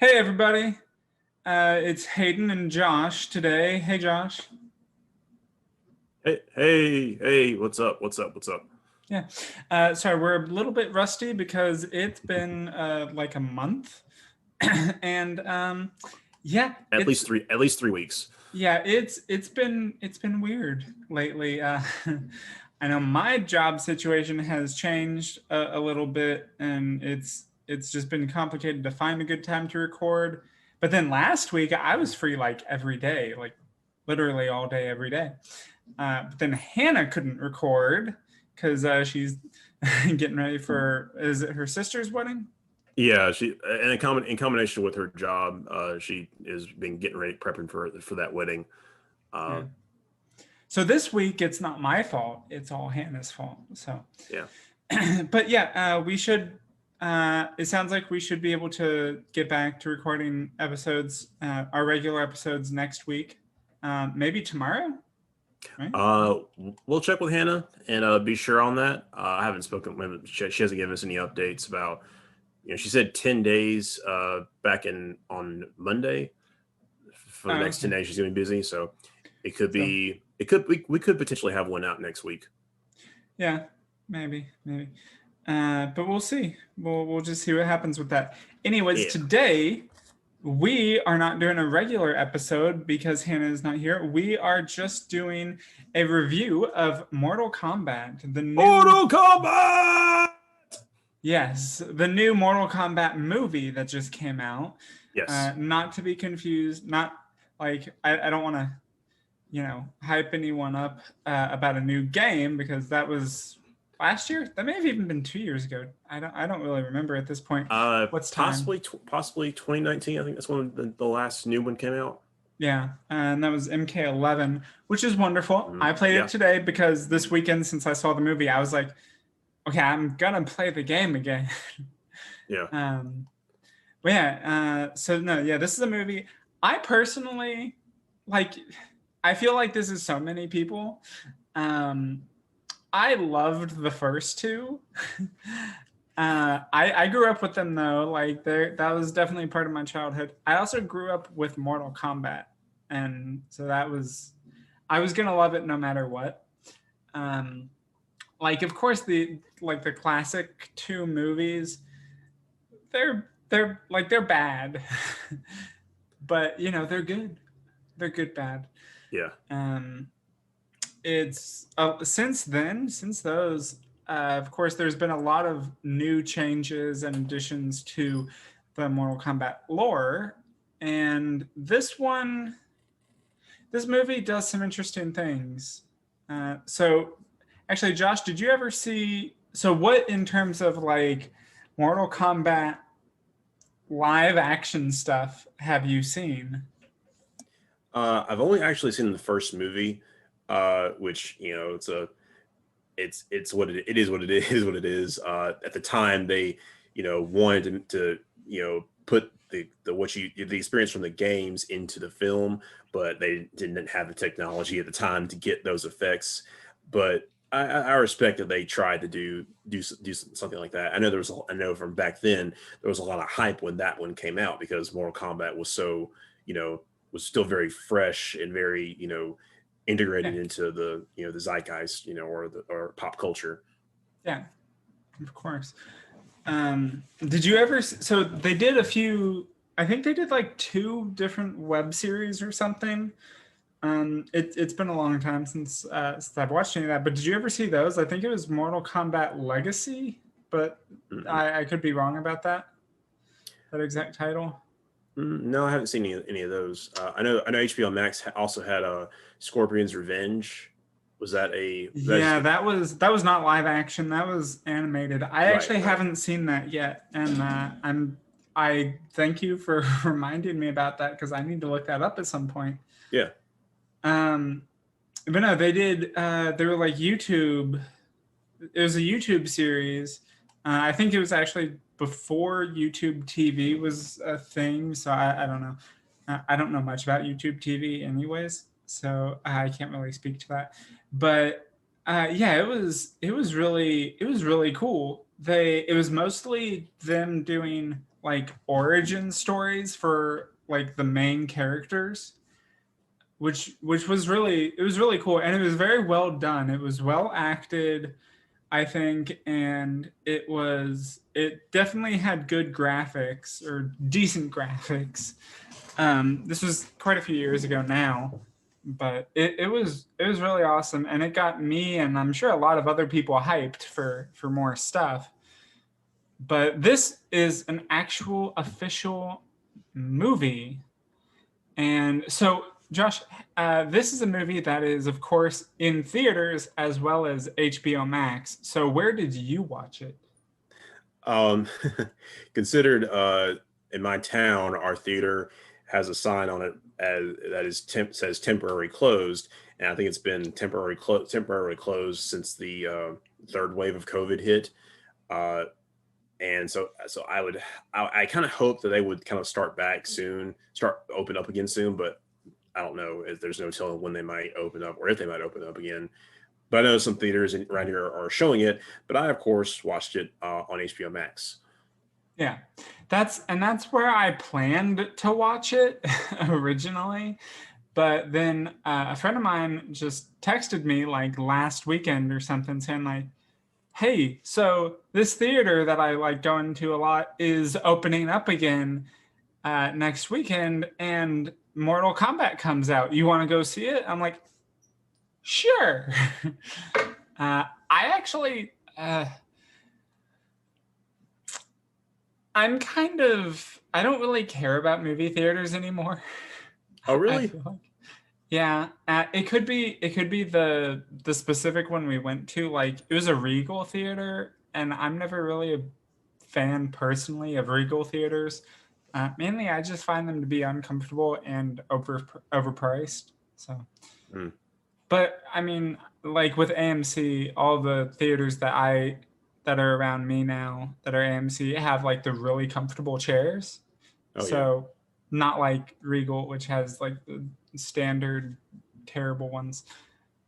Hey everybody, it's Hayden and Josh today. Hey Josh. Hey, what's up? What's up? Yeah. Sorry, we're a little bit rusty because it's been like a month, and yeah, At it's least three weeks. it's been weird lately. I know my job situation has changed a little bit, and it's just been complicated to find a good time to record. But then last week I was free like every day, like literally all day every day. But then Hannah couldn't record because she's getting ready for, is it her sister's wedding? Yeah, she and in combination with her job, she has been getting ready prepping for that wedding. Yeah. Uh, So this week it's not my fault; it's all Hannah's fault. So, yeah, but yeah, we should. It sounds like we should be able to get back to recording episodes, our regular episodes next week, maybe tomorrow, right? uh, we'll check with Hannah and be sure on that. I haven't spoken with she hasn't given us any updates about. She said 10 days back in on Monday for the next 10 Okay. days. She's going to be busy, so it could So be it could we could potentially have one out next week. yeah, maybe. But we'll see. We'll just see what happens with that. Anyways, Yeah. today we are not doing a regular episode because Hannah is not here. We are just doing a review of Mortal Kombat, the new Mortal Kombat. yes, the new Mortal Kombat movie that just came out. Yes. Not to be confused, not like I don't want to hype anyone up about a new game because that was last year. That may have even been 2 years ago. I don't really remember at this point. What's time? Possibly 2019. I think that's when the last new one came out. Yeah, and that was MK11, which is wonderful. I played it Yeah, today because this weekend, since I saw the movie, I was like, okay, I'm gonna play the game again. yeah. um, but yeah, so no, yeah, this is a movie. I personally like. I feel like this is so many people. Um, I loved the first two. I grew up with them though. Like that was definitely part of my childhood. I also grew up with Mortal Kombat, and so that was I was gonna love it no matter what. Um, like of course the classic two movies, they're bad, but they're good. They're good bad. Yeah. Um, it's since those of course there's been a lot of new changes and additions to the Mortal Kombat lore, and this movie does some interesting things. So actually, Josh, did you ever see, so what in terms of like Mortal Kombat live action stuff have you seen? I've only actually seen the first movie, which it's it is what it is what it is. At the time, they wanted to put the experience from the games into the film, but they didn't have the technology at the time to get those effects. But I respect that they tried to do something like that. I know from back then there was a lot of hype when that one came out because Mortal Kombat was so you know was still very fresh and very integrated Yeah, into the zeitgeist, or pop culture. yeah, of course. Did you ever? So they did a few. I think they did like two different web series or something. It's been a long time since I've watched any of that. But did you ever see those? I think it was Mortal Kombat Legacy, but Mm-mm. I could be wrong about that. That exact title. No, I haven't seen any of those. I know HBO Max also had Scorpion's Revenge. Was that a that's Yeah, that was not live action. That was animated. I right, actually right. haven't seen that yet, and I thank you for reminding me about that because I need to look that up at some point. Yeah. Um, but no, they did. They were like YouTube. It was a YouTube series. I think it was actually before YouTube TV was a thing. So I don't know. I don't know much about YouTube TV, anyways. So I can't really speak to that. But yeah, it was really cool. It was mostly them doing like origin stories for like the main characters, which was really, it was really cool, and it was very well done. It was well acted, I think, and it definitely had good graphics, or decent graphics. This was quite a few years ago now, but it was really awesome, and it got me, and I'm sure a lot of other people, hyped for more stuff. But this is an actual official movie, and so Josh, this is a movie that is, of course, in theaters as well as HBO Max. So where did you watch it? Um, considered in my town, our theater has a sign on it that is says temporary closed, and I think it's been temporarily closed since the third wave of COVID hit. Uh, and so I kind of hope that they would kind of start back soon, start open up again soon, but I don't know if there's no telling when they might open up or if they might open up again. But I know some theaters around here are showing it. But I, of course, watched it on HBO Max. Yeah, that's where I planned to watch it originally. But then a friend of mine just texted me like last weekend or something, saying like, "Hey, so this theater that I like going to a lot is opening up again next weekend, and Mortal Kombat comes out. You want to go see it?" I'm like, "Sure." I actually, I'm kind of, I don't really care about movie theaters anymore. Oh, I really? feel like, yeah, it could be the specific one we went to. Like, it was a Regal theater, and I'm never really a fan personally of Regal theaters. Mainly, I just find them to be uncomfortable and overpriced. So, Mm, but I mean, like with AMC, all the theaters that are around me now that are AMC have like the really comfortable chairs. oh, yeah. So not like Regal, which has like the standard terrible ones.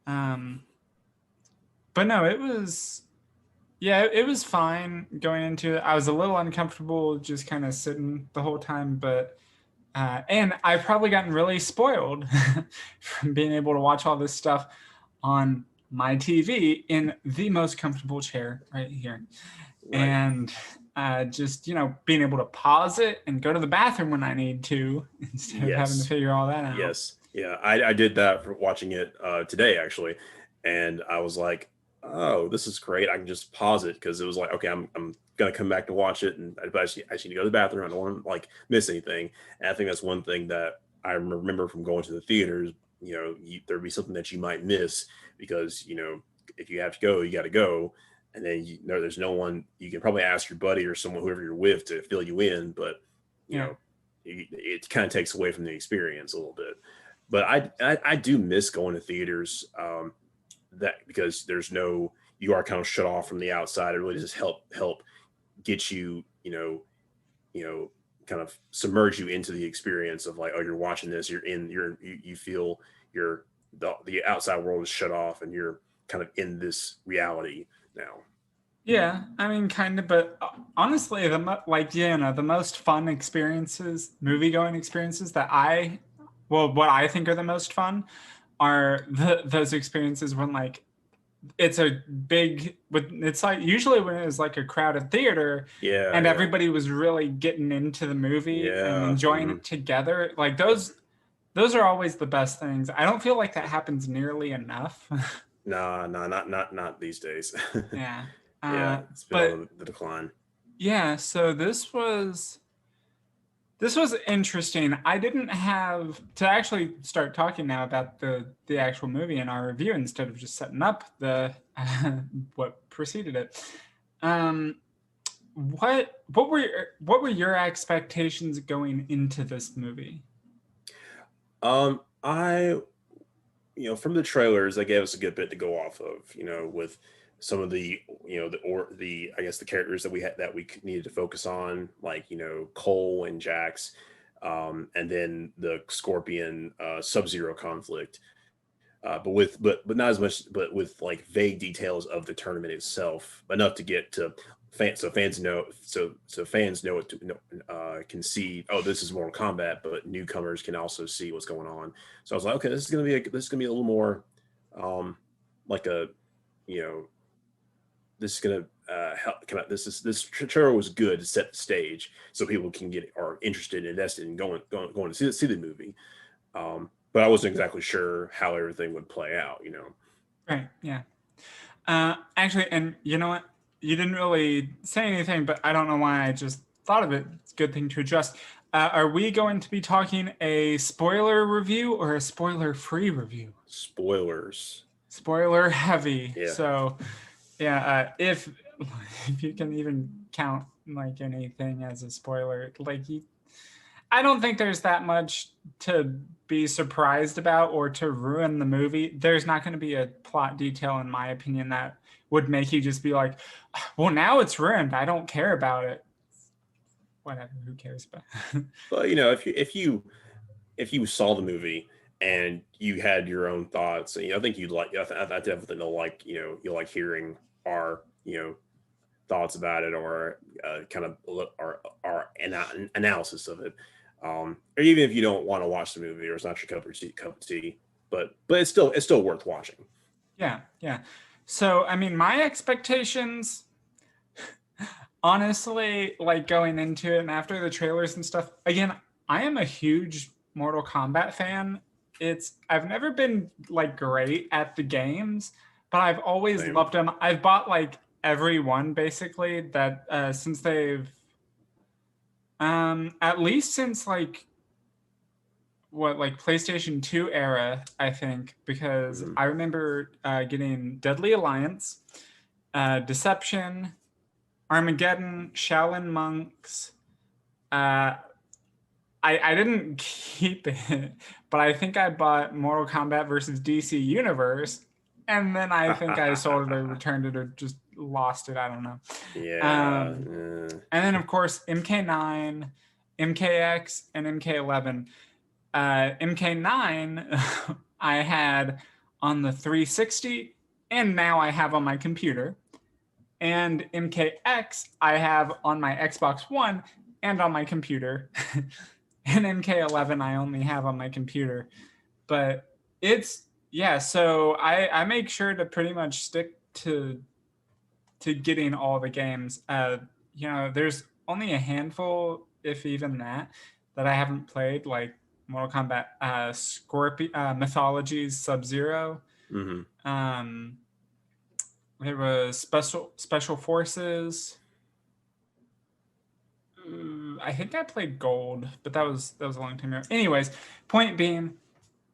Um, but no, it was, yeah, it was fine going into it. I was a little uncomfortable just kind of sitting the whole time, but and I've probably gotten really spoiled from being able to watch all this stuff on my TV in the most comfortable chair right here. Right. And just, being able to pause it and go to the bathroom when I need to instead of having to Yes. figure all that out. Yes. Yeah. I did that for watching it today, actually. And I was like, oh, this is great. I can just pause it because it was like, okay, I'm going to come back to watch it. And I just need to go to the bathroom. I don't want to like miss anything. And I think that's one thing that I remember from going to the theaters. There'd be something that you might miss because, if you have to go, you got to go. And then there's no one. You can probably ask your buddy or someone, whoever you're with, to fill you in. But you Yeah. know, it kind of takes away from the experience a little bit. But I do miss going to theaters, that because you are kind of shut off from the outside. It really just help get you, you know kind of submerge you into the experience of like, oh, you're watching this, you feel the outside world is shut off and you're kind of in this reality now. Yeah, I mean, kind of, but honestly, the most fun experiences, movie going experiences what I think are the most fun are those experiences when like it's a big, it's like usually when it was like a crowded theater Yeah, and yeah, everybody was really getting into the movie and yeah. enjoying it together. Like those are always the best things. I don't feel like that happens nearly enough. Nah, nah, not these days. Yeah. Yeah, Uh, it's been but on the decline. yeah, so this was interesting. I didn't have to actually start talking now about the actual movie in our review instead of just setting up the what preceded it. Um, what were your expectations going into this movie? I from the trailers, they gave us a good bit to go off of. With some of the the I guess the characters that we had that we needed to focus on, like Cole and Jax, and then the Scorpion Sub Zero conflict. But not as much, but with like vague details of the tournament itself, enough to get to fans know, fans know it to can see, oh, this is Mortal Kombat, but newcomers can also see what's going on. So I was like, okay, this is gonna be a little more like a, you know, this is gonna help. This trailer was good to set the stage so people can get are interested and invested in going to see the movie. But I wasn't exactly sure how everything would play out. You know. Right. Yeah. Actually, and you know what? You didn't really say anything, but I don't know why I just thought of it. It's a good thing to adjust. Are we going to be talking a spoiler review or a spoiler-free review? Spoilers. Spoiler heavy. Yeah. So, yeah, if you can even count like anything as a spoiler, like I don't think there's that much to be surprised about or to ruin the movie. There's not going to be a plot detail, in my opinion, that would make you just be like, well, now it's ruined. I don't care about it. Whatever, who cares? But But you know, if you saw the movie and you had your own thoughts, and, you know, I think you'd like. I definitely know, like, you know, you'll like hearing our, you know, thoughts about it, or kind of our analysis of it. Or even if you don't want to watch the movie or it's not your cup of tea, but it's still worth watching. yeah, yeah. So, I mean, my expectations, honestly, like going into it and after the trailers and stuff, again, I am a huge Mortal Kombat fan. I've never been like great at the games, but I've always Same. loved them. I've bought like every one basically that since they've at least since like what, like PlayStation 2 era, I think, because Mhm. I remember getting Deadly Alliance, Deception, Armageddon, Shaolin Monks. Uh, I didn't keep it, but I think I bought Mortal Kombat versus DC Universe, and then I think I sold it or returned it or just lost it. I don't know. Yeah. Um, and then of course MK9, MKX, and MK11. MK9 I had on the 360, and now I have on my computer. And MKX I have on my Xbox One and on my computer. And MK11 I only have on my computer. But it's, yeah, so I make sure to pretty much stick to getting all the games. You know, there's only a handful, if even that I haven't played, like Mortal Kombat, Scorpion, Mythologies, Sub Zero. Hmm. Um, there was Special Forces. I think I played Gold, but that was a long time ago. Anyways, point being,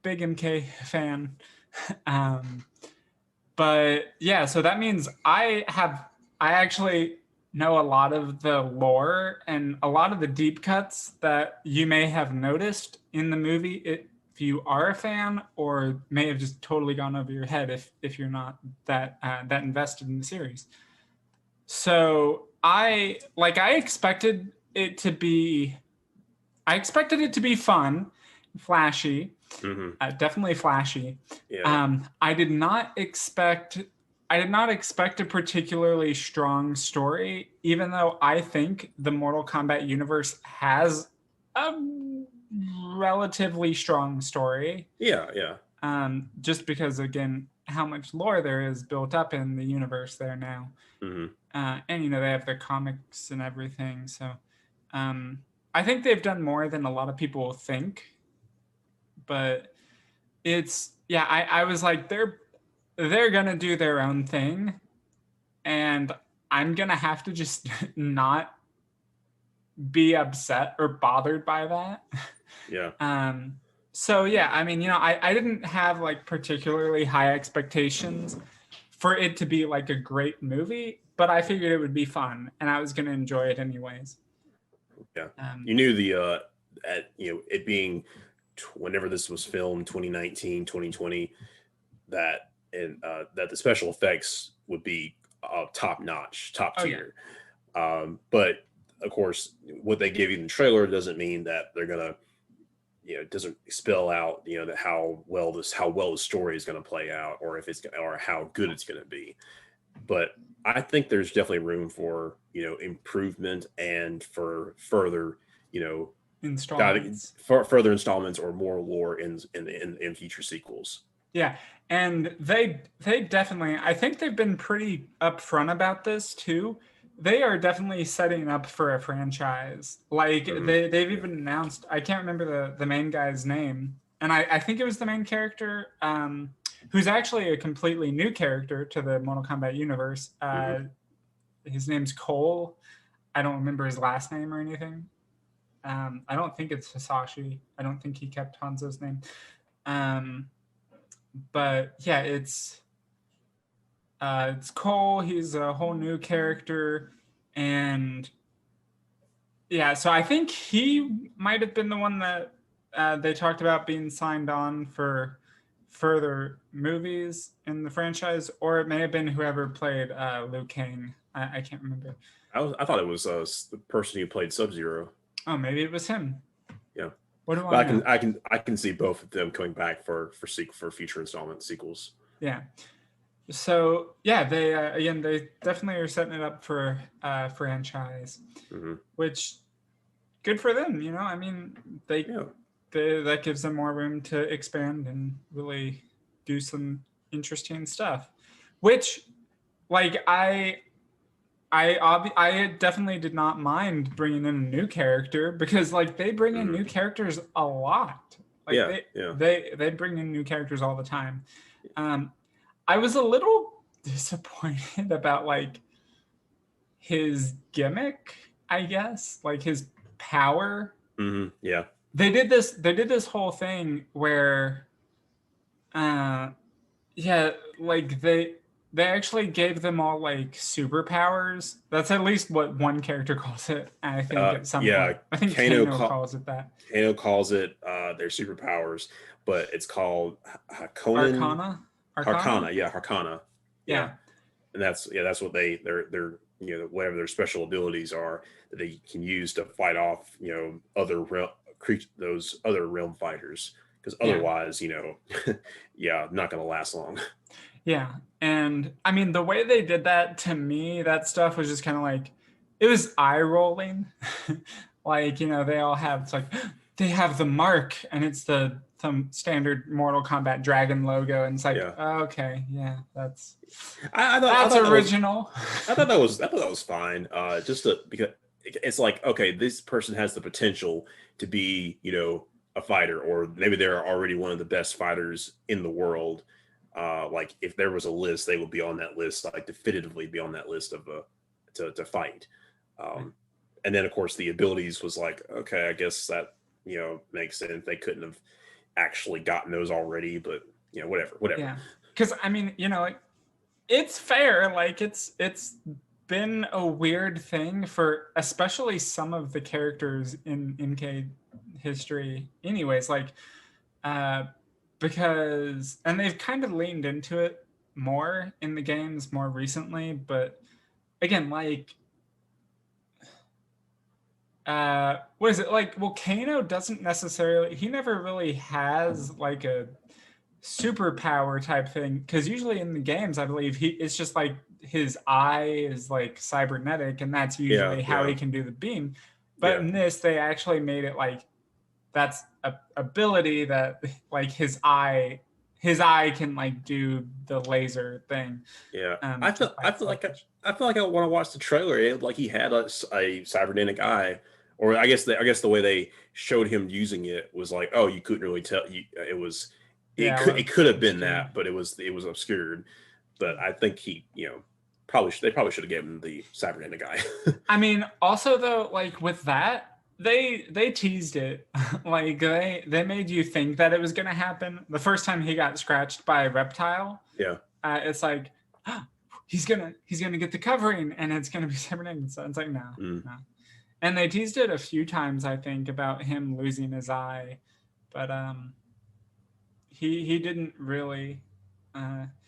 big MK fan. Um, but yeah, so that means I actually know a lot of the lore and a lot of the deep cuts that you may have noticed in the movie if you are a fan, or may have just totally gone over your head if you're not that invested in the series. So I expected it to be fun, flashy, Hmm. definitely flashy. Yeah. I did not expect a particularly strong story, even though I think the Mortal Kombat universe has a relatively strong story. Yeah. Yeah. Just because, again, how much lore there is built up in the universe there now. Hmm. And you know they have the comics and everything, so um, I think they've done more than a lot of people think. But it's, yeah, I was like, they're gonna do their own thing, and I'm gonna have to just not be upset or bothered by that. Yeah. um, so yeah, I mean, you know, I didn't have like particularly high expectations for it to be like a great movie, but I figured it would be fun and I was gonna enjoy it anyways. Yeah. Um, You knew the at, you know, it being whenever this was filmed, 2019, 2020, that and that the special effects would be top notch, top oh yeah, tier. But of course, what they give you in the trailer doesn't mean that they're gonna, you know, it doesn't spell out, you know, that how well the story is going to play out, or if it's or how good it's going to be. But I think there's definitely room for improvement and for further, you know, Installments. for further installments or more lore in future sequels. Yeah, and they definitely, I think they've been pretty upfront about this too. They are definitely setting up for a franchise. Like they've Yeah. even announced, I can't remember the main guy's name, and I think it was the main character, who's actually a completely new character to the Mortal Kombat universe. His name's Cole. I don't remember his last name or anything. I don't think it's Hisashi. I don't think he kept Hanzo's name. Um, but yeah, it's Cole. He's a whole new character, and yeah, so I think he might have been the one that they talked about being signed on for further movies in the franchise, or it may have been whoever played Liu Kang. I can't remember. I thought it was the person who played Sub-Zero. Oh, maybe it was him. Yeah, What do but I know? I can see both of them coming back for future installment sequels. Yeah. So yeah, they again they definitely are setting it up for franchise, Hmm. which good for them. I mean Yeah. that gives them more room to expand and really do some interesting stuff. Which, like I definitely did not mind bringing in a new character because like they bring in Hmm. new characters a lot. Like Yeah. Yeah. they bring in new characters all the time. Um, I was a little disappointed about like his gimmick, I guess, like his power. Yeah. They did this whole thing where uh yeah, like they actually gave them all like superpowers. That's at least what one character calls it, I think at some Yeah. point. I think Kano Kano call, calls it that. Kano calls it their superpowers, but it's called Hakonen Arcana? Harkana. Arcana? Yeah, Harkana. Yeah, Yeah. and that's what they're whatever their special abilities are that they can use to fight off other those other realm fighters, because Yeah. otherwise yeah, not gonna last long. Yeah. And I mean, the way they did that to me, that stuff was just kind of like, it was eye rolling. Like, they all have, it's like, they have the mark and it's some standard Mortal Kombat dragon logo. And it's like, Yeah, oh, okay, yeah, that's I that's thought that was original. I thought that was fine. Just because it's like, okay, this person has the potential to be, a fighter, or maybe they're already one of the best fighters in the world. Like if there was a list, they would be on that list, like definitively be on that list of to fight. Um, and then of course the abilities was like, okay, I guess that makes sense. They couldn't have actually gotten those already, but whatever. Yeah. Because, I mean, it's fair. Like it's been a weird thing for especially some of the characters in MK history anyways, like uh because and they've kind of leaned into it more in the games more recently, but again, like what is it like? Well, Kano doesn't necessarily, he never really has like a superpower type thing, because usually in the games I believe it's just like his eye is like cybernetic and that's Yeah, usually how he yeah, can do the beam. But yeah, in this they actually made it like that's a ability that like his eye can like do the laser thing, yeah. to fight slugfish. I feel like I want to watch the trailer. Like he had a cybernetic eye, or I guess the way they showed him using it was like, oh, you couldn't really tell. It was Yeah, well, it could have been obscured. that, but it was obscured. But I think he probably they probably should have given him the cybernetic eye. I mean, also though, like with that, they teased it. Like they made you think that it was gonna happen. The first time he got scratched by a reptile, Yeah. it's like he's gonna get the covering and it's gonna be cybernetic. So it's like no, Mm. no. And they teased it a few times, I think, about him losing his eye, but he didn't really.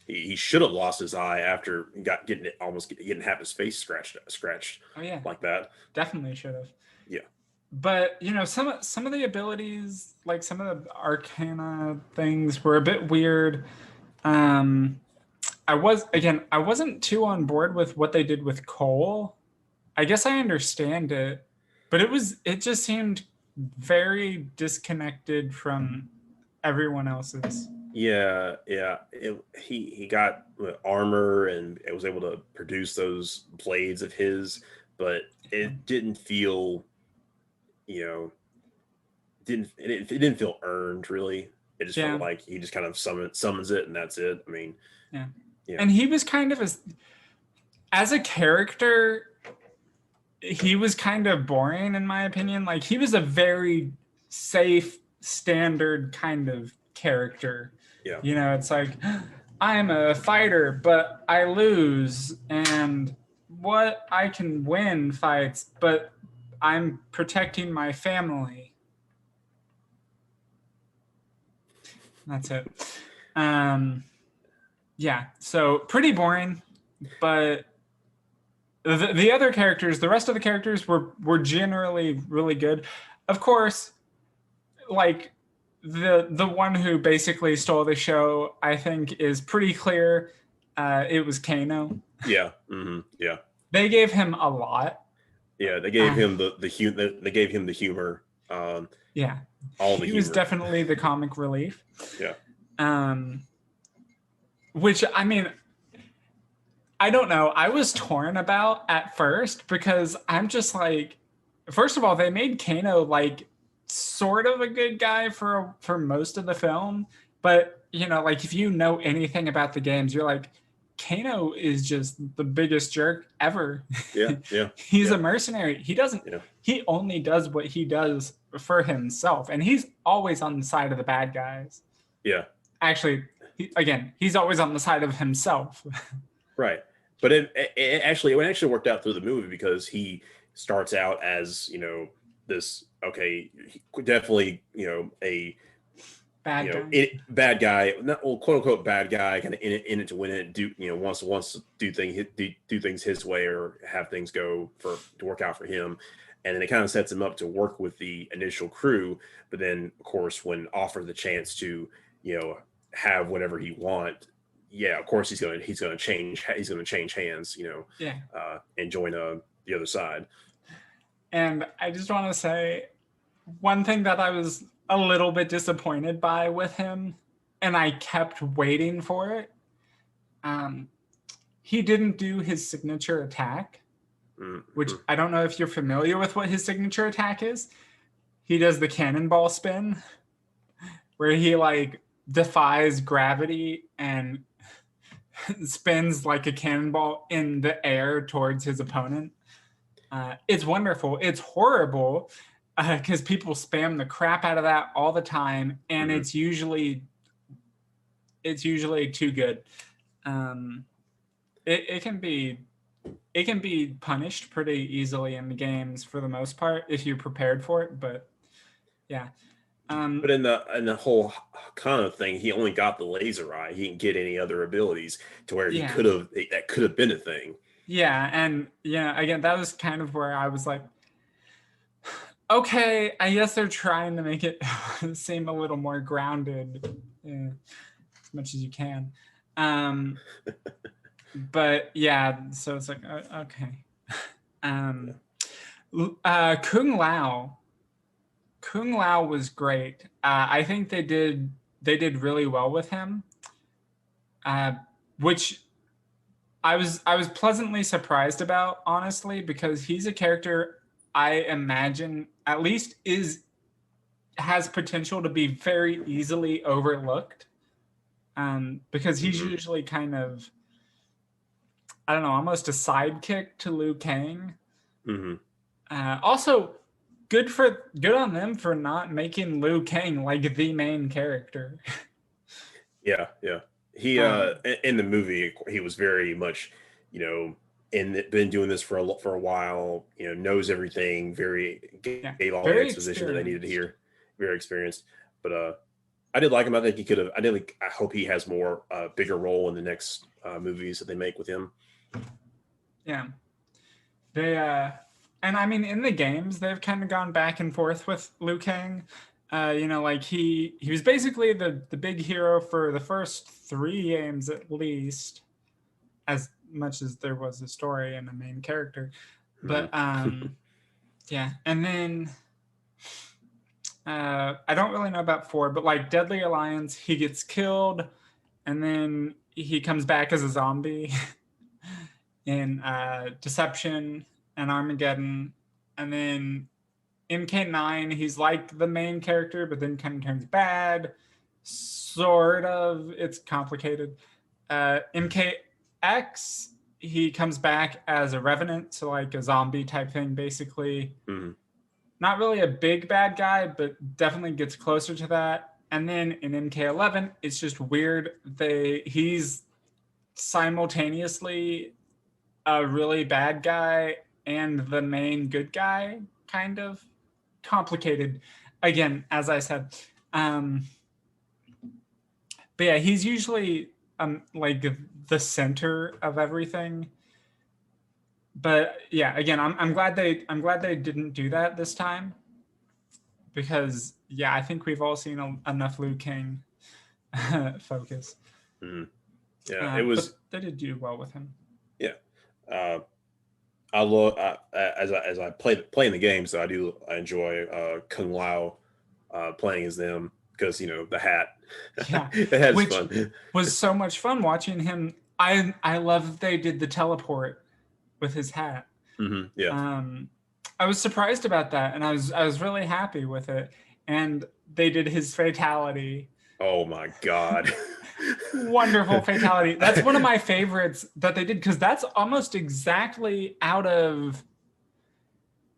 He should have lost his eye after getting half his face scratched Oh yeah, like that. definitely should have. Yeah. But some of the abilities, like some of the arcana things, were a bit weird. Um, I wasn't too on board with what they did with Cole. I guess I understand it, but it just seemed very disconnected from everyone else's. Yeah, yeah. He got armor and it was able to produce those blades of his, but Yeah. it didn't feel, you know, it didn't feel earned really. It just felt Yeah. like he just kind of summons it and that's it. I mean, Yeah. yeah, And he was kind of as a character, he was kind of boring in my opinion. Like he was a very safe, standard kind of character. yeah, You know, it's like I'm a fighter, but I lose, and what I can win fights, but I'm protecting my family. That's it. Um, yeah, so pretty boring, but the other characters, the rest of the characters were generally really good. Of course, like the one who basically stole the show, I think, is pretty clear. It was Kano. yeah, yeah, They gave him a lot. yeah. They gave Uh, him they gave him the humor, yeah, all the he was humor. definitely the comic relief. Yeah, Um, which I mean, I don't know. I was torn about at first because I'm just like, first of all, they made Kano like sort of a good guy for most of the film, but you know, like if you know anything about the games, you're like, Kano is just the biggest jerk ever. yeah, yeah, He's yeah, a mercenary. He doesn't. yeah, He only does what he does for himself, and he's always on the side of the bad guys. yeah. Actually, he's always on the side of himself. Right. But it actually worked out through the movie because he starts out as, this, okay, definitely, a, Bad guy. bad guy, not, well, quote unquote bad guy, kind of in it to win it, wants to do things his way or have things to work out for him. And then it kind of sets him up to work with the initial crew. But then, of course, when offered the chance to, have whatever he want, yeah, of course he's gonna change hands, Yeah. and join the other side. And I just want to say one thing that I was a little bit disappointed by with him, and I kept waiting for it. Um, he didn't do his signature attack, which Mm-hmm. I don't know if you're familiar with what his signature attack is. He does the cannonball spin, where he like defies gravity and spins like a cannonball in the air towards his opponent. It's wonderful. It's horrible because people spam the crap out of that all the time, and Mm-hmm. it's usually too good. Um, it can be punished pretty easily in the games for the most part if you're prepared for it. But yeah, But in the whole Kano thing, he only got the laser eye. He didn't get any other abilities to where yeah, that could have been a thing. yeah, and yeah. Again, that was kind of where I was like, okay, I guess they're trying to make it seem a little more grounded, as much as you can. But yeah, so it's like okay. Um, Kung Lao was great. I think they did really well with him, which I was pleasantly surprised about, honestly, because he's a character I imagine at least has potential to be very easily overlooked, because he's Mm-hmm. usually kind of, I don't know, almost a sidekick to Liu Kang. Mm-hmm. Also, good on them for not making Liu Kang like the main character. Yeah, yeah. He um, in the movie he was very much, been doing this for a while, knows everything, yeah, gave all the very exposition that they needed to experienced. hear, very experienced. But I did like him. I think he could have. I hope he has more bigger role in the next movies that they make with him. Yeah, they and I mean in the games they've kind of gone back and forth with Liu Kang. Like he was basically the big hero for the first 3 games at least, as much as there was a story and a main character. But yeah, and then I don't really know about 4, but like Deadly Alliance, he gets killed, and then he comes back as a zombie in Deception and Armageddon, and then MK9, he's like the main character, but then kind of turns bad. Sort of, it's complicated. MKX, he comes back as a revenant, so like a zombie type thing, basically. Not really a big bad guy, but definitely gets closer to that. And then in MK11, it's just weird. He's simultaneously a really bad guy and the main good guy, kind of complicated. Again, as I said, but yeah, he's usually like the center of everything. But yeah, again, I'm glad they didn't do that this time, because yeah, I think we've all seen enough Liu Kang focus. Yeah, it was. But they did do well with him. Yeah, I love as I play in the game, so I enjoy Kung Lao playing as them, because the hat. Yeah, the hat is which fun. was so much fun watching him. I love that they did the teleport with his hat. Yeah. I was surprised about that, and I was really happy with it. And they did his fatality. Oh my god. Wonderful fatality. That's one of my favorites that they did, because that's almost exactly out of,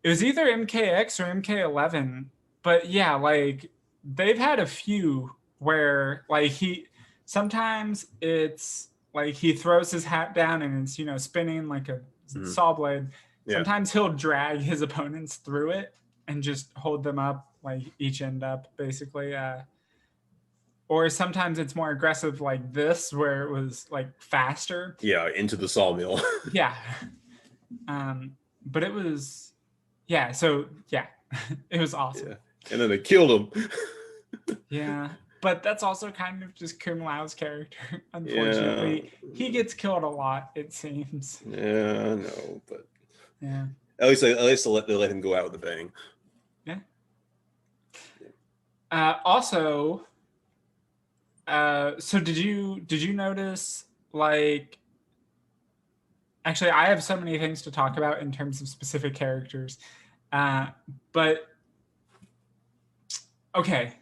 it was either MKX or MK11. But yeah, like they've had a few where like sometimes it's like he throws his hat down and it's spinning like a saw blade. Yeah. Sometimes he'll drag his opponents through it and just hold them up, like each end up, basically. Or sometimes it's more aggressive, like this, where it was like faster. Yeah, into the sawmill. Yeah. But it was, yeah. So yeah, it was awesome. Yeah. And then they killed him. Yeah, but that's also kind of just Kung Lao's character. Unfortunately, he gets killed a lot, it seems. Yeah, I know, but yeah. At least they let him go out with a bang. Yeah. Also, so did you notice, like, actually I have so many things to talk about in terms of specific characters, but okay.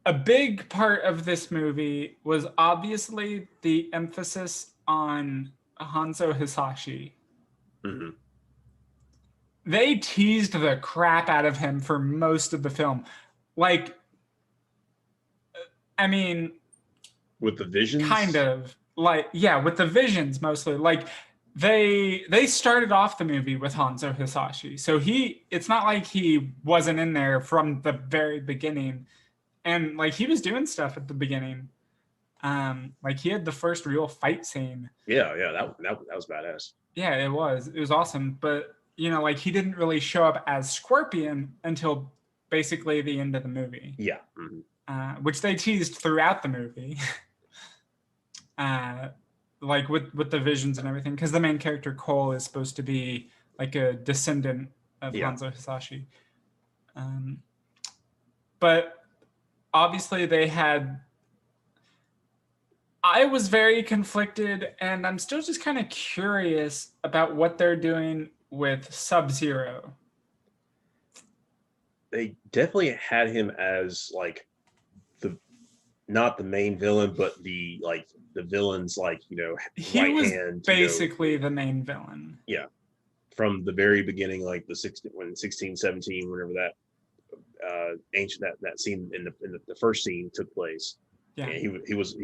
A big part of this movie was obviously the emphasis on Hanzo Hisashi. They teased the crap out of him for most of the film. Like, I mean, with the visions? Kind of. Like, yeah, with the visions mostly. Like, they started off the movie with Hanzo Hisashi. So it's not like he wasn't in there from the very beginning. And like he was doing stuff at the beginning. Like he had the first real fight scene. Yeah, that was badass. Yeah, it was awesome. But like he didn't really show up as Scorpion until basically the end of the movie. Yeah. Which they teased throughout the movie. Like with the visions and everything, because the main character Cole is supposed to be like a descendant of Hanzo Hisashi. But obviously I was very conflicted, and I'm still just kind of curious about what they're doing with Sub-Zero. They definitely had him as like not the main villain, but the villain's he right was hand, basically the main villain. Yeah, from the very beginning, like the 16, 17, whenever that ancient that scene in the first scene took place. Yeah, and he was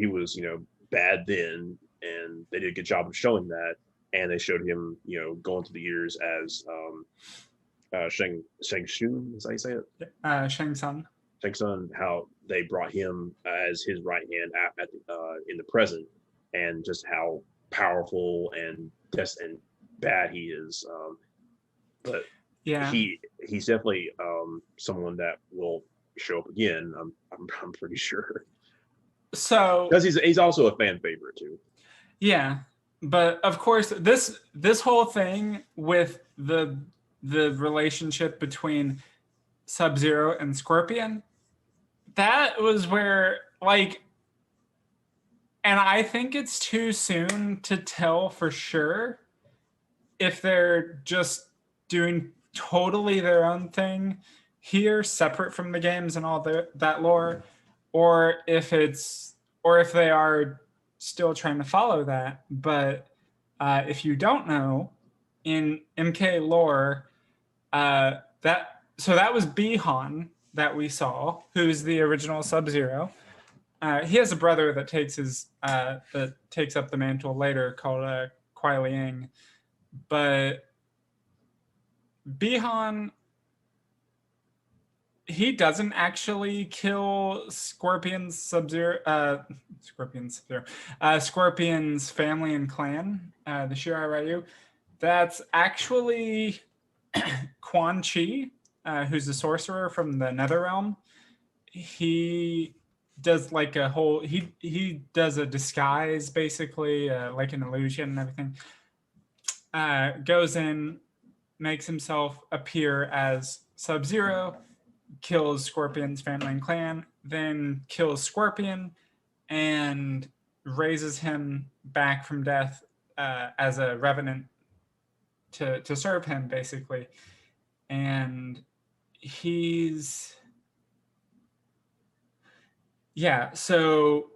bad then, and they did a good job of showing that, and they showed him going through the years as Shang Shun, is that how you say it? Shang Tsung. Shang Tsung, how they brought him as his right hand in the present, and just how powerful and bad he is. But yeah, he's definitely someone that will show up again. I'm pretty sure. So because he's also a fan favorite too. Yeah, but of course, this whole thing with the relationship between Sub-Zero and Scorpion, that was where like, and I think it's too soon to tell for sure if they're just doing totally their own thing here, separate from the games and all that lore, or if it's or if they are still trying to follow that. But if you don't know, in MK lore, that was Bihan that we saw, who's the original Sub Zero. He has a brother that takes up the mantle later called Kuai Liang, but Bihan, he doesn't actually kill Scorpion's family and clan, the Shirai Ryu. That's actually Quan Chi, who's a sorcerer from the Netherrealm. He does like a whole he does a disguise, basically, like an illusion and everything. Goes in, makes himself appear as Sub-Zero, kills Scorpion's family and clan, then kills Scorpion and raises him back from death as a revenant to serve him, basically. And he's yeah, so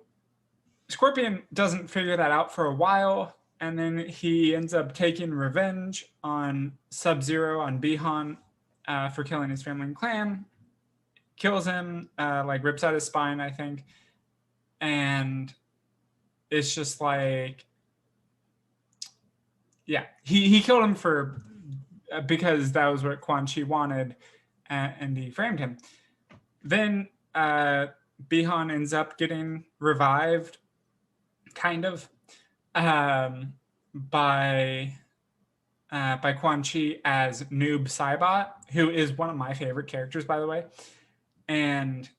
Scorpion doesn't figure that out for a while, and then he ends up taking revenge on Sub-Zero, on Bihan, for killing his family and clan. Kills him, like rips out his spine, I think, and it's just like, yeah, he killed him for because that was what Quan Chi wanted, and he framed him. Then Bihan ends up getting revived, kind of, by Quan Chi as Noob Saibot, who is one of my favorite characters, by the way. And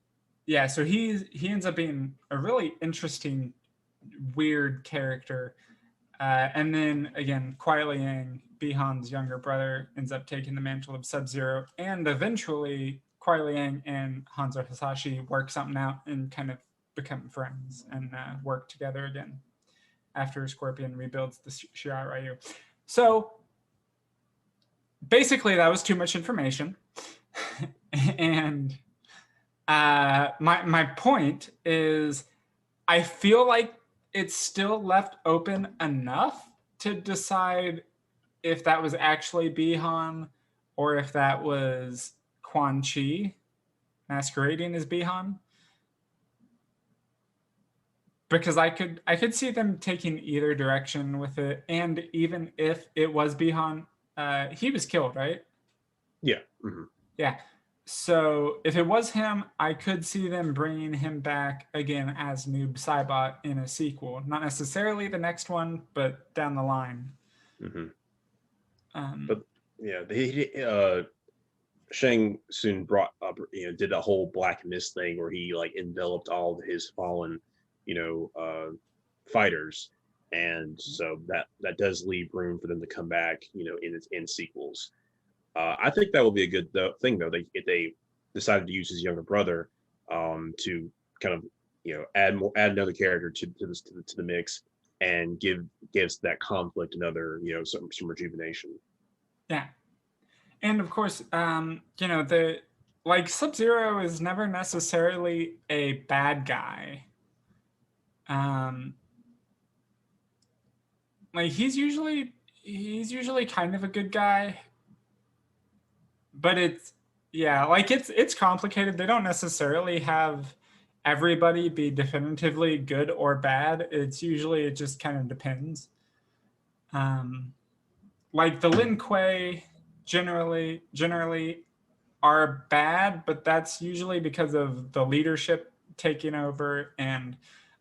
yeah, so he ends up being a really interesting, weird character. And then again, Kuai Liang, Bihan's younger brother, ends up taking the mantle of Sub-Zero, and eventually Kuai Liang and Hanzo Hasashi work something out and kind of become friends and work together again after Scorpion rebuilds the Shirai Ryu. So basically, that was too much information. And my point is, I feel like it's still left open enough to decide if that was actually Bihan or if that was Quan Chi masquerading as Bihan. Because I could see them taking either direction with it, and even if it was Bihan, he was killed, right? Yeah. Mm-hmm. Yeah. So if it was him, I could see them bringing him back again as Noob Saibot in a sequel. Not necessarily the next one, but down the line. Mm-hmm. Um, But yeah, Shang soon brought up, did a whole Black Mist thing where he like enveloped all of his fallen, fighters, and so that does leave room for them to come back, in sequels. I think that will be a good thing though. If they decided to use his younger brother, to kind of add another character to the mix and gives that conflict another some rejuvenation. yeah. And of course, the like Sub-Zero is never necessarily a bad guy. Um, like he's usually kind of a good guy, but it's complicated. They don't necessarily have everybody be definitively good or bad. It just kind of depends. Um, like the Lin Kuei generally are bad, but that's usually because of the leadership taking over, and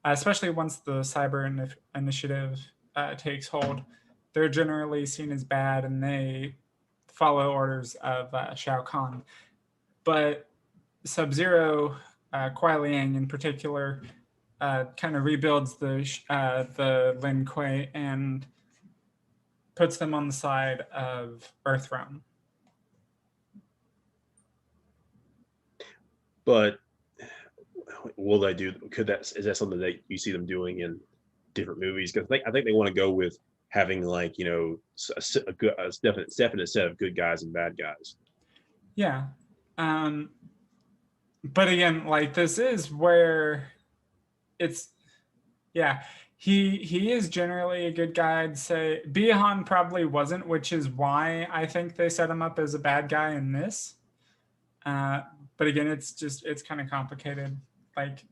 especially once the initiative takes hold, they're generally seen as bad, and they follow orders of Shao Kahn. But Sub-Zero, Kuai Liang in particular, kind of rebuilds the Lin Kuei and puts them on the side of Earthrealm. But will they do? Is that something that you see them doing in different movies? Because I think they want to go with having like a definite set of good guys and bad guys. Yeah. But again, like this is where it's yeah. He is generally a good guy. I'd say Bihan probably wasn't, which is why I think they set him up as a bad guy in this. Uh, but again, it's kind of complicated. Like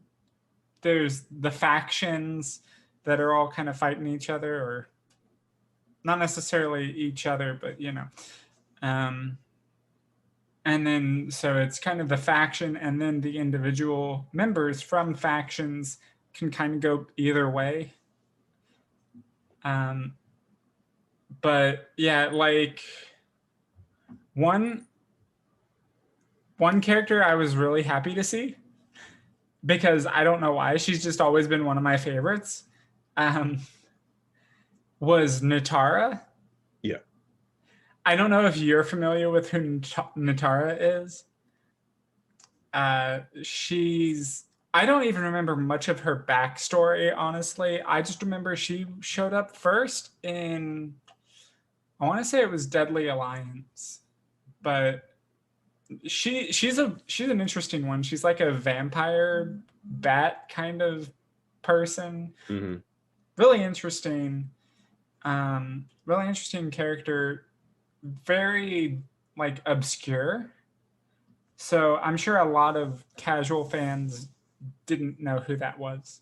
there's the factions that are all kind of fighting each other, or not necessarily each other, but um, and then so it's kind of the faction, and then the individual members from factions can kind of go either way. Um, but yeah, like one one character I was really happy to see, because I don't know why, she's just always been one of my favorites. Um, was Natara. Yeah. I don't know if you're familiar with who Natara is. She's I don't even remember much of her backstory, honestly. I just remember she showed up first in, I want to say it was Deadly Alliance, but she's an interesting one. She's like a vampire bat kind of person. Mm-hmm. Really interesting. Really interesting character. Very like obscure. So I'm sure a lot of casual fans didn't know who that was.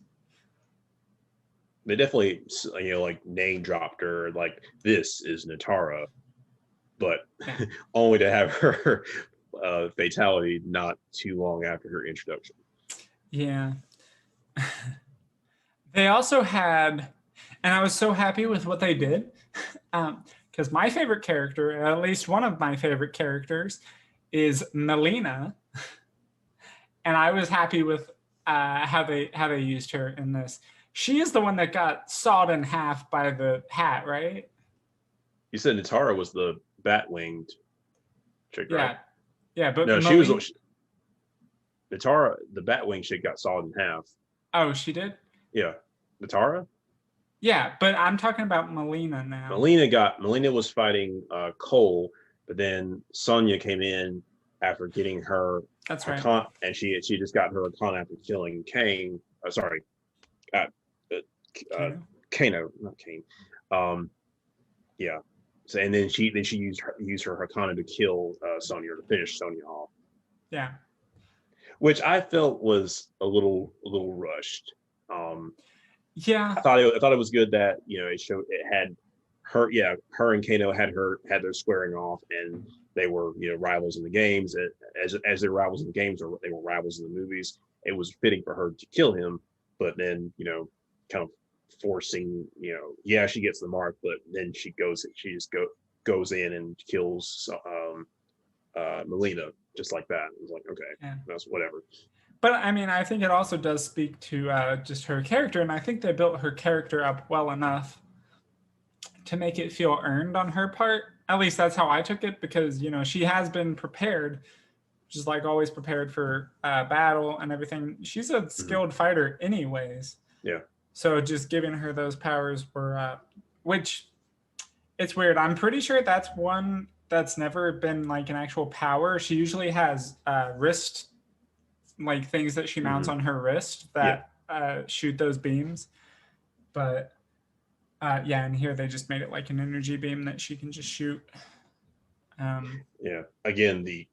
They definitely like name dropped her, like this is Natara, but Yeah. only to have her fatality not too long after her introduction. Yeah. They also had, and I was so happy with what they did, because my favorite character, at least one of my favorite characters, is Melina, and I was happy with how they used her in this. She is the one that got sawed in half by the hat, right? You said Natara was the bat winged chick, right? Yeah, but No, Natara, the bat wing chick got sawed in half. Oh, she did? Yeah. Natara? Yeah, but I'm talking about Melina now. Melina was fighting Cole, but then Sonya came in after getting her. That's right. And she just got her icon after killing Kane. Kano, not Kane. Yeah. So and then she used her Hakana to kill Sonya, or to finish Sonya off. Yeah. Which I felt was a little rushed. Yeah. I thought it was good that it had her and Kano had their squaring off, and they were rivals in the games. As they're rivals in the games, or they were rivals in the movies. It was fitting for her to kill him, but then kind of forcing she gets the mark, but then she just goes in and kills Melina just like that. It was like, okay, that's whatever. But I mean, I think it also does speak to just her character, and I think they built her character up well enough to make it feel earned on her part. At least that's how I took it, because she has been prepared, just like always prepared for battle and everything. She's a skilled fighter, anyways. Yeah. So just giving her those powers were, which it's weird. I'm pretty sure that's one that's never been like an actual power. She usually has wrist, like things that she mounts on her wrist that shoot those beams. But and here they just made it like an energy beam that she can just shoot. Again, the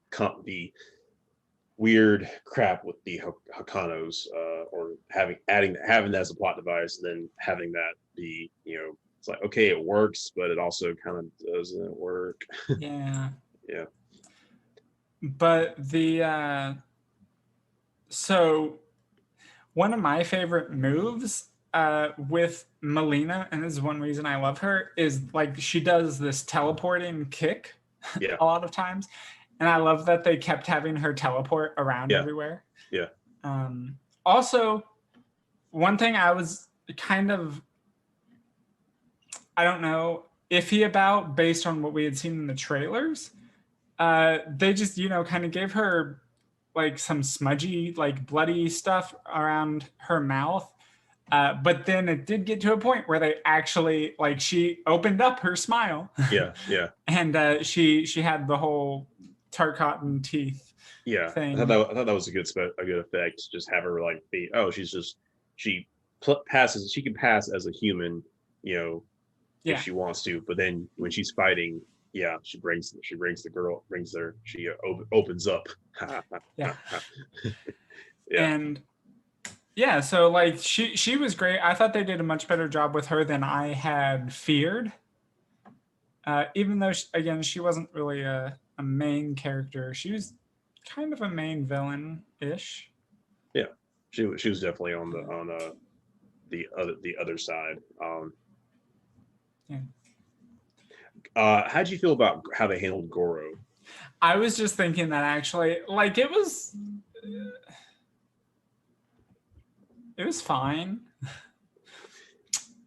weird crap with the Hakanos, or having that as a plot device, then having that be it's like, okay, it works, but it also kind of doesn't work. Yeah. Yeah. But so one of my favorite moves with Melina, and this is one reason I love her, is like she does this teleporting kick a lot of times. And I love that they kept having her teleport around everywhere. Yeah. Also, one thing I was kind of, I don't know, iffy about based on what we had seen in the trailers. They just, kind of gave her like some smudgy, like bloody stuff around her mouth. But then it did get to a point where they actually, like, she opened up her smile, Yeah, yeah, and she had the whole tart cotton teeth yeah. thing. I thought that was a good effect. Just have her like be, oh, she passes. She can pass as a human, you know, if Yeah, she wants to. But then when she's fighting, yeah, she brings the girl, she opens up. yeah, Yeah, and yeah. So like she was great. I thought they did a much better job with her than I had feared. Even though again she wasn't really a main character, she was kind of a main villain ish. yeah. She was definitely on the other side. Yeah. How'd you feel about how they handled Goro? I was just thinking that actually, like it was fine.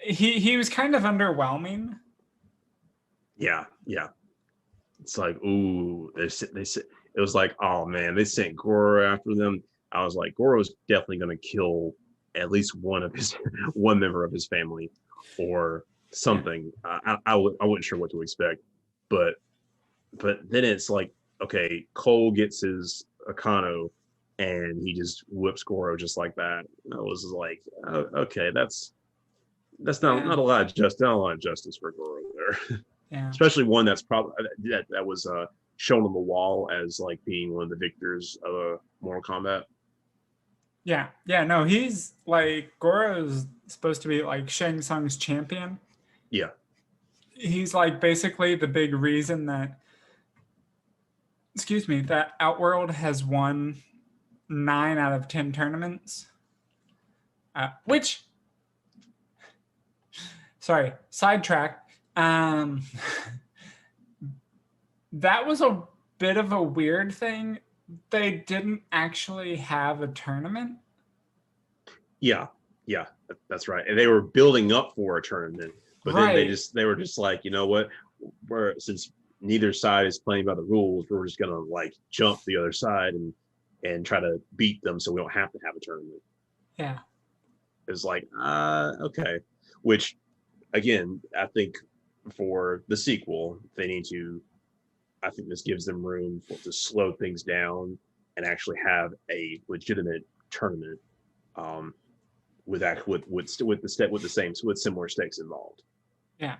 He was kind of underwhelming. Yeah, yeah. It's like, ooh, they it was like, oh man, they sent Goro after them. I was like, Goro's definitely gonna kill at least one of his one member of his family or Yeah, something. I wasn't sure what to expect, but then it's like, okay, Cole gets his Kano and he just whips Goro just like that. And I was like, oh, okay, that's yeah, not a lot of justice for Goro there. yeah, Especially one that's probably that was shown on the wall as like being one of the victors of Mortal Kombat. yeah, yeah. No, he's like Goro's supposed to be like Shang Tsung's champion. Yeah, He's like basically the big reason that, excuse me, that Outworld has won 9 out of 10 tournaments. Which, sorry, sidetrack. Um, that was a bit of a weird thing. They didn't actually have a tournament. yeah, yeah. That's right. And they were building up for a tournament, but then Right. they were just like, you know what? We're since neither side is playing by the rules, we're just gonna like jump the other side and try to beat them so we don't have to have a tournament. Yeah. It's like, okay. Which again, I think for the sequel, they need to I think this gives them room to slow things down and actually have a legitimate tournament um, with similar stakes involved. Yeah.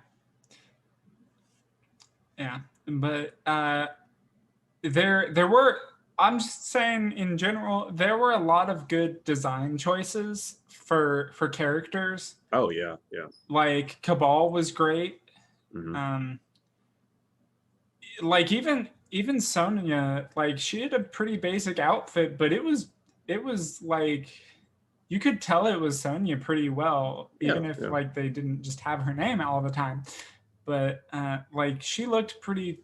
Yeah. But there were, I'm just saying in general, there were a lot of good design choices for characters. Oh yeah, yeah. Like Cabal was great. Hmm. Um, like even Sonya, like she had a pretty basic outfit, but it was like you could tell it was Sonya pretty well, Yeah, even if yeah. like they didn't just have her name all the time. But like she looked pretty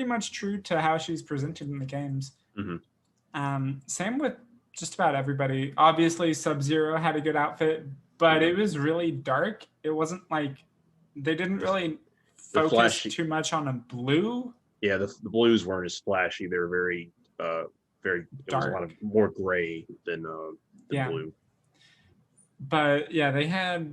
much true to how she's presented in the games. Hmm. Same with just about everybody. Obviously, Sub Zero had a good outfit, but Yeah. it was really dark. It wasn't like they didn't really The focus flashy, too much on a blue yeah. The blues weren't as flashy. They were uh, very. It was a lot of dark. more gray than Yeah, blue. but yeah, they had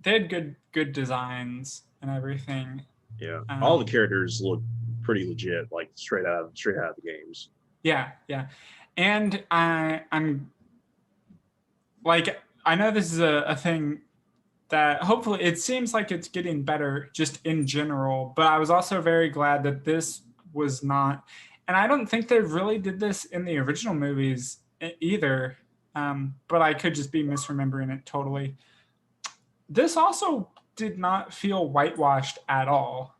good designs and everything. Yeah, all the Um, characters look pretty legit, like straight out of the games. yeah, yeah, and I'm like I know this is a thing that hopefully it seems like it's getting better just in general, but I was also very glad that this was not, and I don't think they really did this in the original movies either. But I could just be misremembering it totally. This also did not feel whitewashed at all.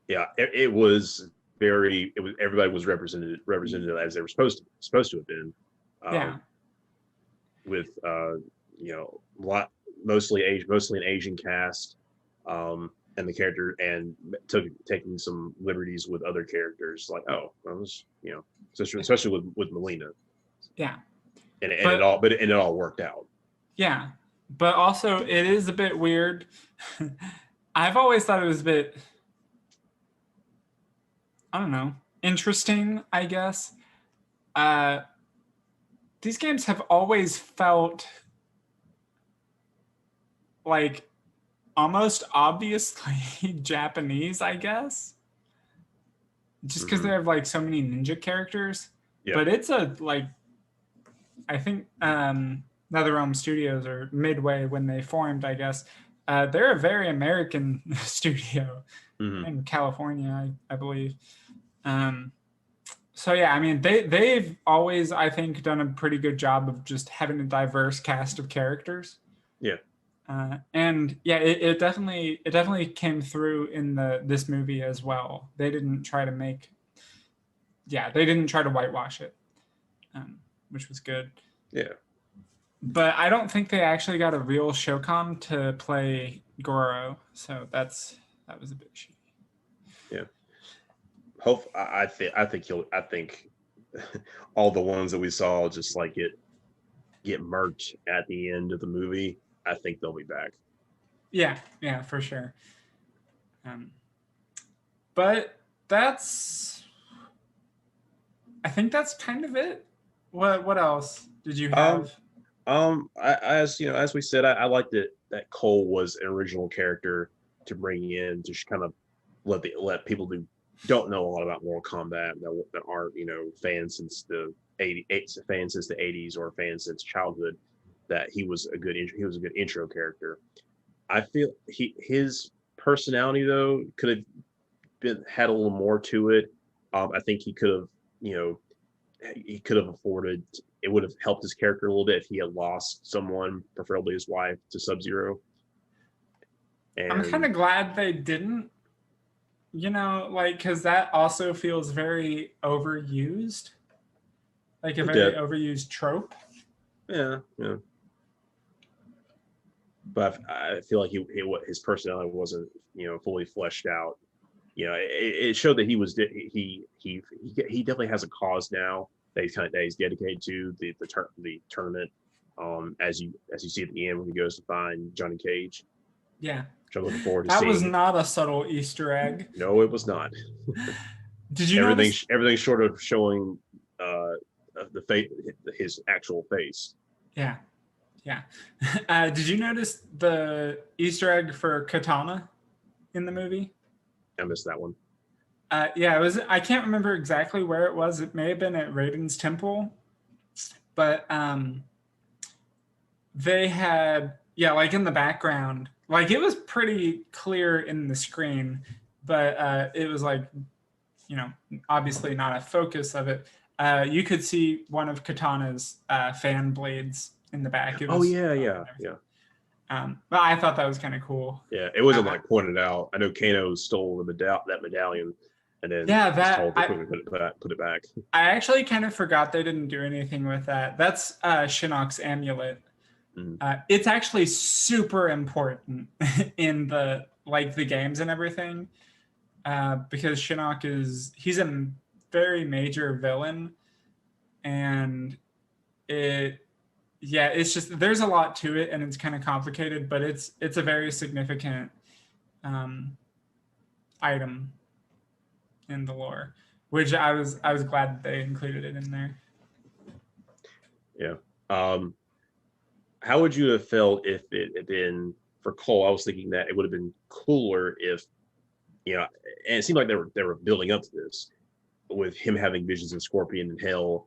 Yeah, it was very. It was everybody was represented as they were supposed to have been, Yeah, um, with lot mostly an Asian cast, and the character and taking some liberties with other characters. Like, oh, that was especially with Melina, yeah, and it but all but it all worked out. Yeah, but also it is a bit weird. I've always thought it was a bit, I don't know, interesting, I guess. Uh, these games have always felt like almost obviously Japanese, I guess, just because they Hmm. have like so many ninja characters. Yeah. But it's a like I think NetherRealm Studios or Midway when they formed, I guess. They're a very American studio Hmm. in California, I believe. Um, so yeah, I mean they've always I think done a pretty good job of just having a diverse cast of characters. Yeah. And yeah, it definitely came through in this movie as well. They didn't try to make they didn't try to whitewash it, um, which was good. Yeah. But I don't think they actually got a real Shokan to play Goro, so that was a bit shitty. Yeah. Hope I think he'll I think all the ones that we saw just like get murked at the end of the movie. I think they'll be back. Yeah, yeah, for sure. Um, but that's I think that's kind of it. What else did you Um, have? as you know, as we said, I liked it that Cole was an original character to bring in to kind of let people who don't know a lot about Mortal Kombat that aren't fans since the fans since the 80s or fans since childhood, that he was a good intro character. I feel his personality though could have been had a little more to it. I think you know he could have afforded. It would have helped his character a little bit if he had lost someone, preferably his wife, to Sub Zero. I'm kind And of glad they didn't, like because that also feels very overused, like a it very did, overused trope. yeah, yeah. But I feel like his personality wasn't fully fleshed out. It showed that he definitely has a cause now that he's dedicated to the tournament. As you see at the end when he goes to find Johnny Cage, Yeah, which I'm looking forward to that was seeing. not a subtle Easter egg. No, it was not. Did you notice? Everything short of showing uh the face, his actual face. Yeah, yeah. Did you notice the Easter egg for Katana in the movie? I missed that one. Yeah, it was. I can't remember exactly where it was. It may have been at Raiden's temple, but they had like in the background, like it was pretty clear in the screen, but it was like you know obviously not a focus of it. You could see one of Katana's fan blades in the back. It Oh was yeah, shown yeah, and everything. yeah, But I thought that was kind of cool. yeah. It wasn't Uh, like pointed out. I know Kano stole that medallion, and then yeah, was that told to quickly put it back. I actually kind of forgot they didn't do anything with that. That's Shinnok's amulet. Mm. It's actually super important in the games and everything because he's a very major villain, and it it's just there's a lot to it and it's kind of complicated, but it's a very significant um, item in the lore, which I was glad that they included it in there. Yeah. Um, how would you have felt if it had been for Cole? I was thinking that it would have been cooler if and it seemed like they were building up to this with him having visions of Scorpion and Hell.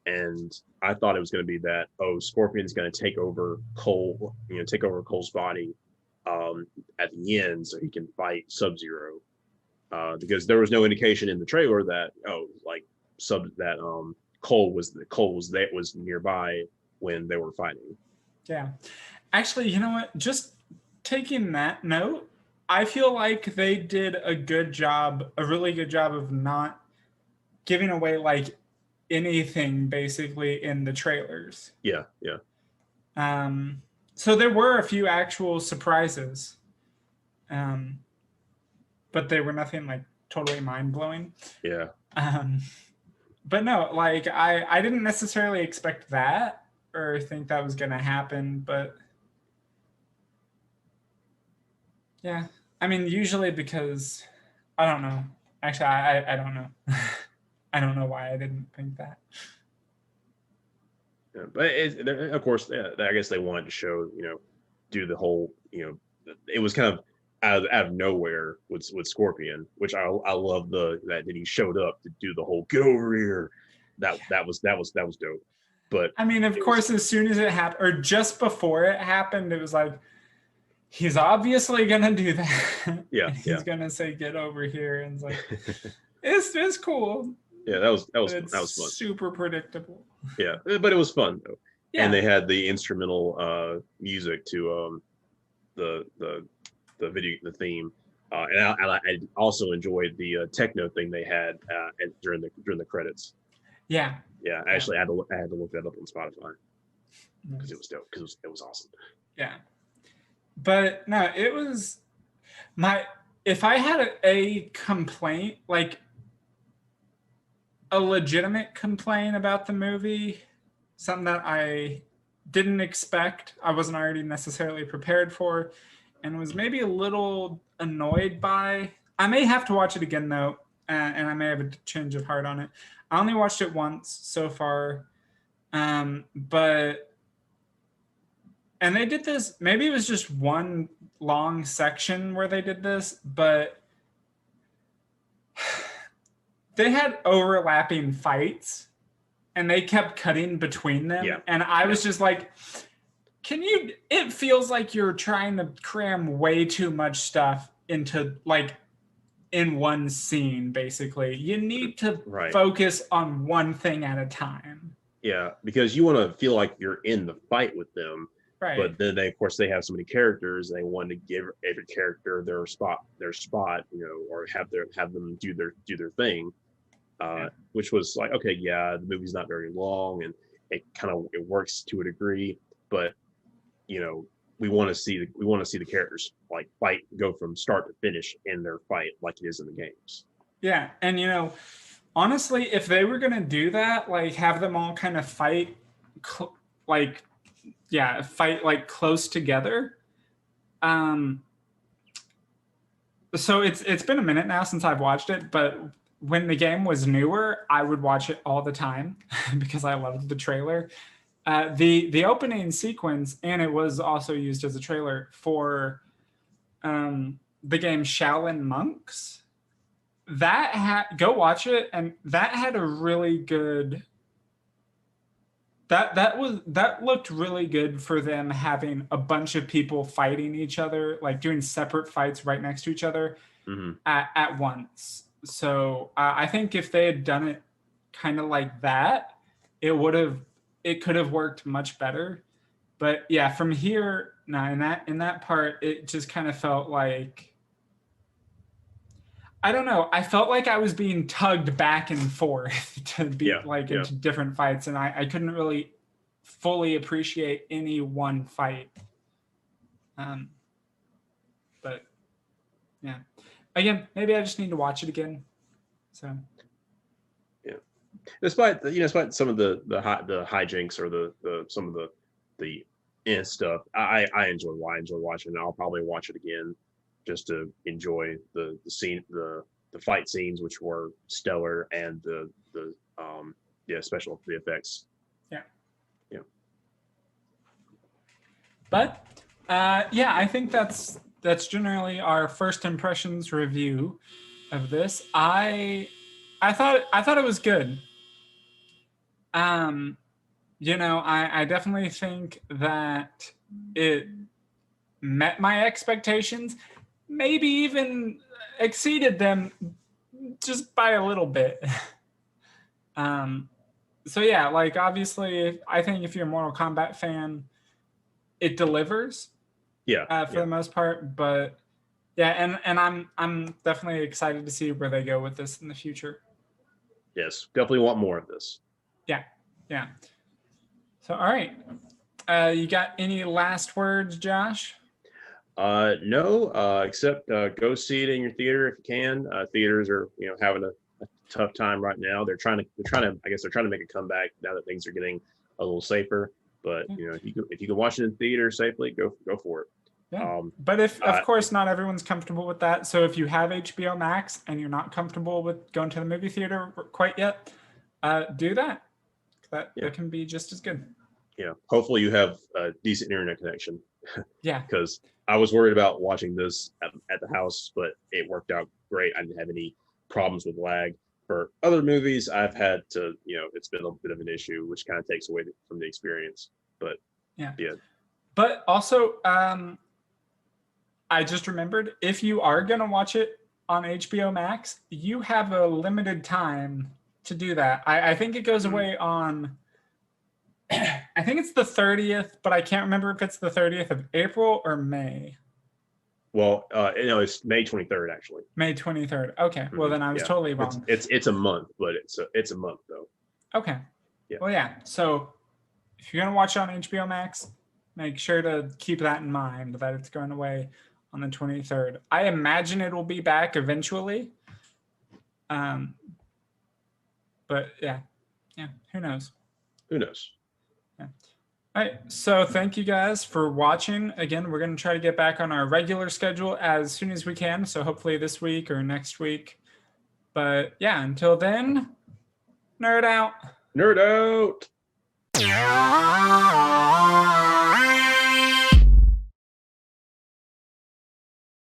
And I thought it was going to be that Scorpion's going to take over take over Cole's body at the end so he can fight Sub Zero. Because there was no indication in the trailer that Cole was nearby when they were fighting. Yeah. Actually, you know what? Just taking that note, I feel like they did a really good job of not giving away like anything basically in the trailers. Yeah, yeah, Um, so there were a few actual surprises, um, but they were nothing like totally mind blowing. yeah. Um, but no, like I didn't necessarily expect that or think that was gonna happen, but yeah. I mean, usually because I don't know. Actually, I don't know. I don't know why I didn't think that. Yeah, but of course, yeah, I guess they wanted to show, do the whole, it was kind of out of nowhere with Scorpion, which I love that he showed up to do the whole get over here. That was dope. But I mean, of it was course, as soon as it happened, or just before it happened, it was like, he's obviously gonna do that. yeah, And yeah. he's gonna say, "Get over here," and it's like, it's cool, Yeah, that was but fun. it's That was fun. super predictable. Yeah, but it was fun though. And Yeah, they had the instrumental music to the the theme. I also enjoyed the techno thing they had during the credits. yeah, Yeah, yeah, actually, I had to look that up on Spotify because it was dope. Because it was awesome. yeah. But no, it was my. If I had a complaint, like a legitimate complaint about the movie, something that I didn't expect, I wasn't already necessarily prepared for, and was maybe a little annoyed by. I may have to watch it again though, and I may have a change of heart on it. I only watched it once so far, but and they did this. Maybe it was just one long section where they did this, but they had overlapping fights and they kept cutting between them. Yeah, And I yeah, was just like, can you? It feels like you're trying to cram way too much stuff into like in one scene, basically. You need to right. focus on one thing at a time. Yeah, because you want to feel like you're in the fight with them, Right. but then they, of course, they have so many characters. And they want to give every character their spot, or have them do their thing. Yeah. Which was like, okay, yeah, the movie's not very long, and it works to a degree, but you know, we want to see the characters like fight, go from start to finish in their fight like it is in the games. Yeah. And, honestly, if they were going to do that, like have them all kind of fight, like, yeah, fight like close together. Um, so it's been a minute now since I've watched it, but when the game was newer, I would watch it all the time because I loved the trailer. The opening sequence, and it was also used as a trailer for the game Shaolin Monks. Go watch it, and that had a really good that looked really good for them having a bunch of people fighting each other, like doing separate fights right next to each other Mm-hmm. at once. So I think if they had done it kind of like that, it could have worked much better. But yeah, from here, no, in that part, it just kind of felt like I don't know. I felt like I was being tugged back and forth to be Yeah, like yeah. into different fights, and I couldn't really fully appreciate any one fight. Um, but yeah, again, maybe I just need to watch it again. So Yeah. Despite some of the hijinks or the some of the stuff, I enjoy watching it. I'll probably watch it again just to enjoy the scene, the fight scenes, which were stellar, and the special the effects. yeah, Yeah. but yeah, I think that's generally our first impressions review of this. I thought it was good. Um, I definitely think that it met my expectations, maybe even exceeded them just by a little bit. um, so yeah, like obviously, I think if you're a Mortal Kombat fan, it delivers Yeah, for yeah. the most part. But yeah, and I'm definitely excited to see where they go with this in the future. Yes, definitely want more of this. Yeah, yeah. So all right, you got any last words, Josh? No, except go see it in your theater if you can. Theaters are having a tough time right now. I guess they're trying to make a comeback now that things are getting a little safer. But if you can watch it in theater safely, go for it. Yeah. But if, of course, not everyone's comfortable with that. So if you have HBO Max and you're not comfortable with going to the movie theater quite yet, do that. That can be just as good. Yeah. Hopefully you have a decent internet connection. Yeah. Because I was worried about watching this at the house, but it worked out great. I didn't have any problems with lag. For other movies, I've had to, it's been a bit of an issue, which kind of takes away from the experience. But yeah. But also, I just remembered, if you are going to watch it on HBO Max, you have a limited time to do that. I think it goes away on, I think it's the 30th, but I can't remember if it's the 30th of April or May. Well, it's May 23rd, actually. May 23rd. Okay. Well, then I was totally wrong. It's a month, but it's a month, though. Okay. Yeah. Well, yeah. So if you're going to watch it on HBO Max, make sure to keep that in mind, that it's going away on the 23rd. I imagine it will be back eventually. But yeah, who knows? Who knows? Yeah. All right. So thank you guys for watching. Again, we're going to try to get back on our regular schedule as soon as we can. So hopefully this week or next week. But yeah, until then, nerd out. Nerd out.